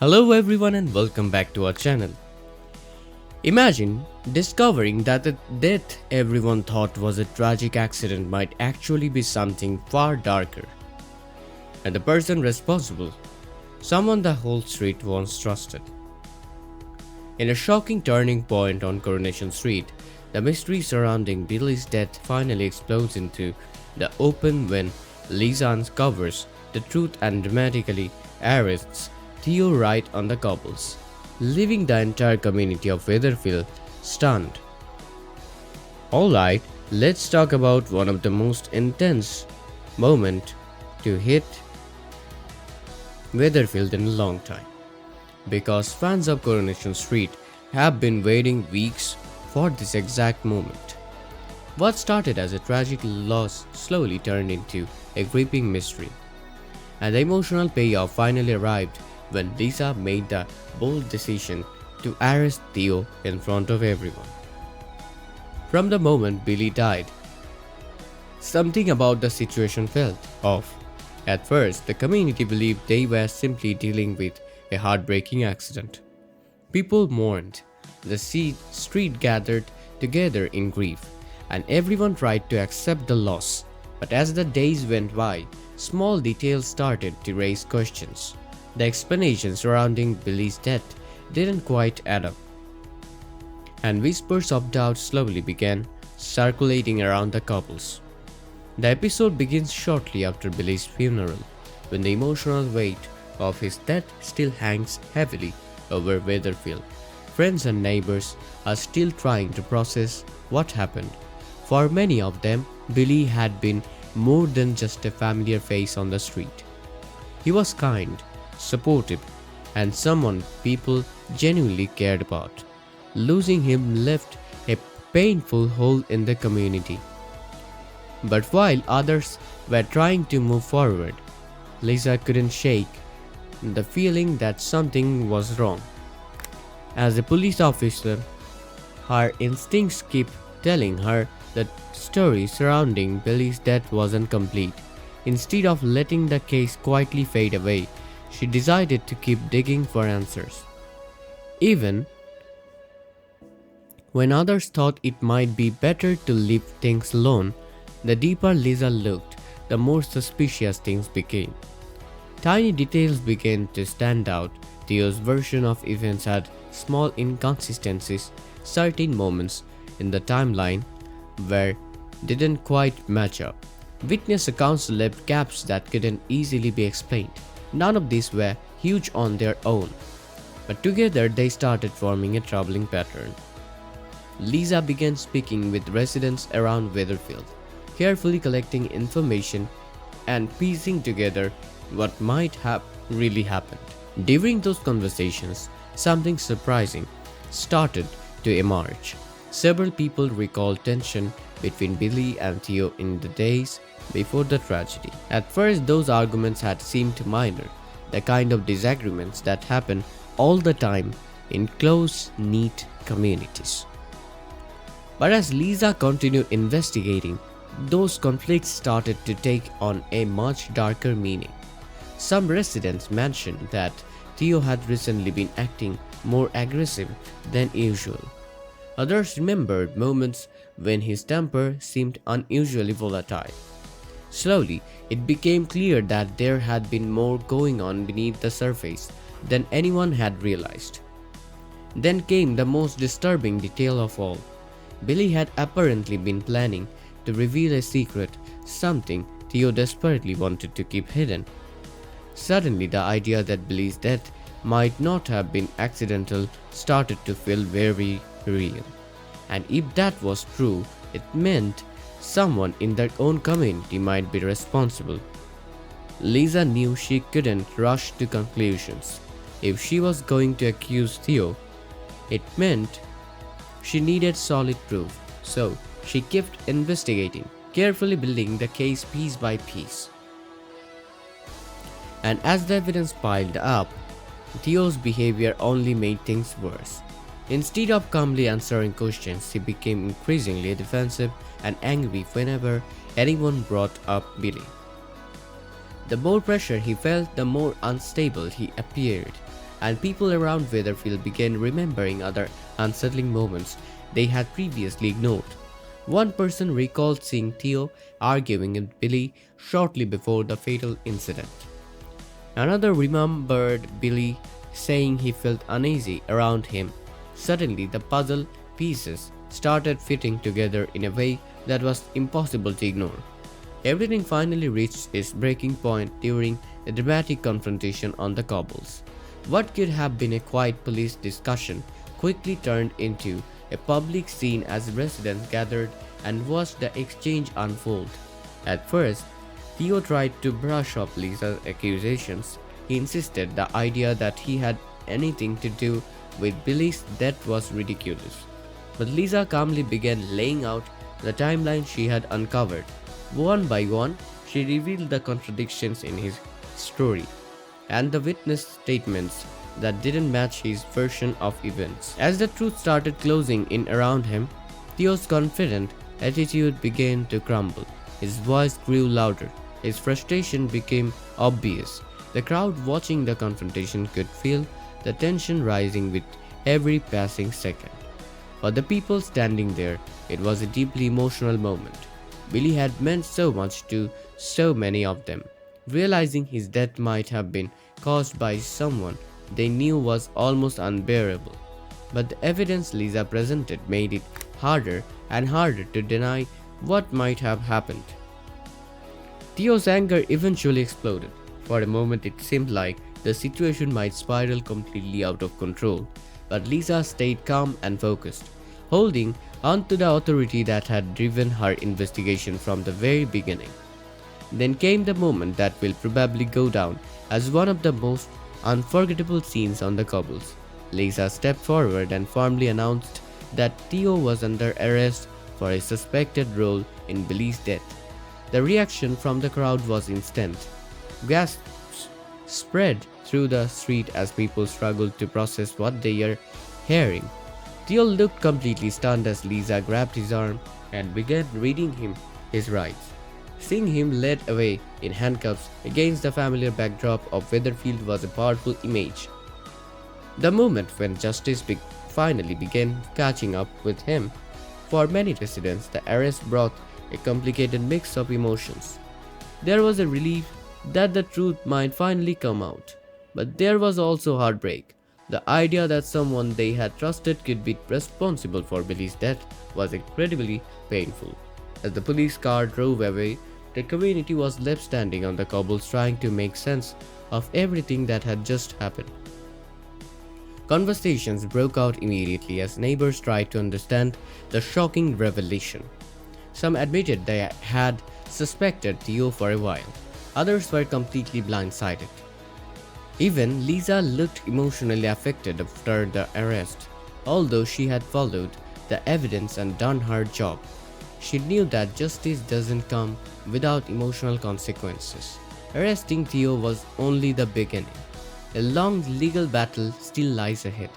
Hello everyone and welcome back to our channel. Imagine discovering that the death everyone thought was a tragic accident might actually be something far darker. And the person responsible, someone the whole street once trusted. In a shocking turning point on Coronation Street, the mystery surrounding Billy's death finally explodes into the open when Lisa uncovers the truth and dramatically arrests Theo right on the cobbles, leaving the entire community of Weatherfield stunned. Alright, let's talk about one of the most intense moments to hit Weatherfield in a long time. Because fans of Coronation Street have been waiting weeks for this exact moment. What started as a tragic loss slowly turned into a gripping mystery, and the emotional payoff finally arrived when Lisa made the bold decision to arrest Theo in front of everyone. From the moment Billy died, something about the situation felt off. At first, the community believed they were simply dealing with a heartbreaking accident. People mourned, the street gathered together in grief, and everyone tried to accept the loss. But as the days went by, small details started to raise questions. The explanation surrounding Billy's death didn't quite add up, and whispers of doubt slowly began circulating around the couples. The episode begins shortly after Billy's funeral, when the emotional weight of his death still hangs heavily over Weatherfield. Friends and neighbors are still trying to process what happened. For many of them, Billy had been more than just a familiar face on the street. He was kind, supportive, and someone people genuinely cared about. Losing him left a painful hole in the community. But while others were trying to move forward, Lisa couldn't shake the feeling that something was wrong. As a police officer, her instincts kept telling her that story surrounding Billy's death wasn't complete. Instead of letting the case quietly fade away, she decided to keep digging for answers. Even when others thought it might be better to leave things alone, the deeper Lisa looked, the more suspicious things became. Tiny details began to stand out. Theo's version of events had small inconsistencies, certain moments in the timeline where didn't quite match up. Witness accounts left gaps that couldn't easily be explained. None of these were huge on their own, but together they started forming a troubling pattern. Lisa began speaking with residents around Weatherfield, carefully collecting information and piecing together what might have really happened. During those conversations, something surprising started to emerge. Several people recalled tension between Billy and Theo in the days before the tragedy. At first, those arguments had seemed minor, the kind of disagreements that happen all the time in close, neat communities. But as Lisa continued investigating, those conflicts started to take on a much darker meaning. Some residents mentioned that Theo had recently been acting more aggressive than usual. Others remembered moments when his temper seemed unusually volatile. Slowly, it became clear that there had been more going on beneath the surface than anyone had realized. Then came the most disturbing detail of all. Billy had apparently been planning to reveal a secret, something Theo desperately wanted to keep hidden. Suddenly, the idea that Billy's death might not have been accidental started to feel very real. And if that was true, it meant someone in their own community might be responsible. Lisa knew she couldn't rush to conclusions. If she was going to accuse Theo, it meant she needed solid proof. So she kept investigating, carefully building the case piece by piece. And as the evidence piled up, Theo's behavior only made things worse. Instead of calmly answering questions, he became increasingly defensive and angry whenever anyone brought up Billy. The more pressure he felt, the more unstable he appeared. and people around Weatherfield began remembering other unsettling moments they had previously ignored. One person recalled seeing Theo arguing with Billy shortly before the fatal incident. Another remembered Billy saying he felt uneasy around him. Suddenly, the puzzle pieces started fitting together in a way that was impossible to ignore. Everything finally reached its breaking point during a dramatic confrontation on the cobbles. What could have been a quiet police discussion quickly turned into a public scene as residents gathered and watched the exchange unfold. At first, Theo tried to brush off Lisa's accusations. He insisted the idea that he had anything to do with Billy's death was ridiculous. But Lisa calmly began laying out the timeline she had uncovered. One by one, she revealed the contradictions in his story and the witness statements that didn't match his version of events. As the truth started closing in around him, Theo's confident attitude began to crumble. His voice grew louder. His frustration became obvious. The crowd watching the confrontation could feel the tension rising with every passing second. For the people standing there, it was a deeply emotional moment. Billy had meant so much to so many of them. Realizing his death might have been caused by someone they knew was almost unbearable. But the evidence Lisa presented made it harder and harder to deny what might have happened. Theo's anger eventually exploded. For a moment it seemed like the situation might spiral completely out of control, but Lisa stayed calm and focused, holding on to the authority that had driven her investigation from the very beginning. Then came the moment that will probably go down as one of the most unforgettable scenes on the cobbles. Lisa stepped forward and firmly announced that Theo was under arrest for a suspected role in Billy's death. The reaction from the crowd was instant. Gasps spread through the street as people struggled to process what they were hearing. Theo looked completely stunned as Lisa grabbed his arm and began reading him his rights. Seeing him led away in handcuffs against the familiar backdrop of Weatherfield was a powerful image. The moment when justice finally began catching up with him. For many residents, the arrest brought a complicated mix of emotions. There was a relief that the truth might finally come out, but there was also heartbreak. The idea that someone they had trusted could be responsible for Billy's death was incredibly painful. As the police car drove away, the community was left standing on the cobbles trying to make sense of everything that had just happened. Conversations broke out immediately as neighbors tried to understand the shocking revelation. Some admitted they had suspected Theo for a while. Others were completely blindsided. Even Lisa looked emotionally affected after the arrest. Although she had followed the evidence and done her job, she knew that justice doesn't come without emotional consequences. Arresting Theo was only the beginning. A long legal battle still lies ahead,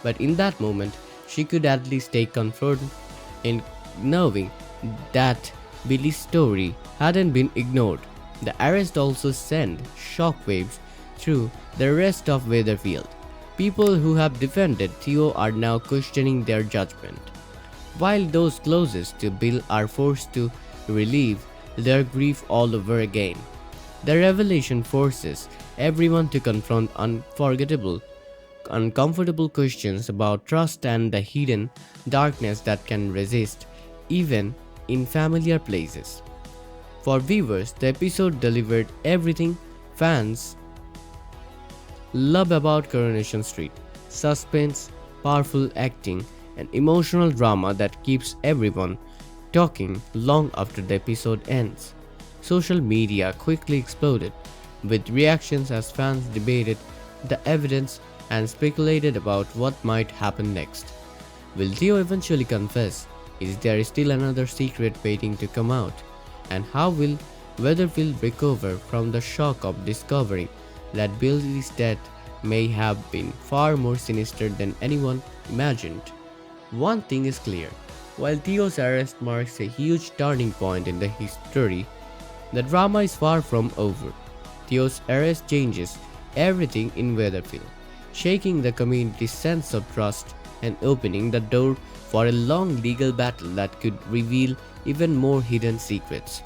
but in that moment, she could at least take comfort in knowing that Billy's story hadn't been ignored. The arrest also sent shockwaves through the rest of Weatherfield. People who have defended Theo are now questioning their judgment, while those closest to Bill are forced to relive their grief all over again. The revelation forces everyone to confront uncomfortable questions about trust and the hidden darkness that can resist even in familiar places. For viewers, the episode delivered everything fans love about Coronation Street: suspense, powerful acting, and emotional drama that keeps everyone talking long after the episode ends. Social media quickly exploded, with reactions as fans debated the evidence and speculated about what might happen next. Will Theo eventually confess? Is there still another secret waiting to come out? And how will Weatherfield recover from the shock of discovering that Billy's death may have been far more sinister than anyone imagined? One thing is clear: while Theo's arrest marks a huge turning point in the history, the drama is far from over. Theo's arrest changes everything in Weatherfield. shaking the community's sense of trust and opening the door for a long legal battle that could reveal even more hidden secrets.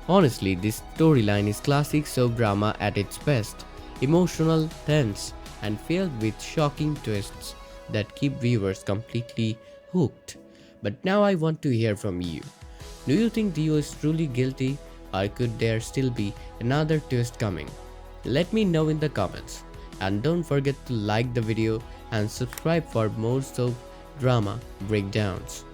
Honestly, this storyline is classic soap drama at its best, emotional, tense, and filled with shocking twists that keep viewers completely hooked. But now I want to hear from you. Do you think Theo is truly guilty, or could there still be another twist coming? Let me know in the comments. And don't forget to like the video and subscribe for more soap drama breakdowns.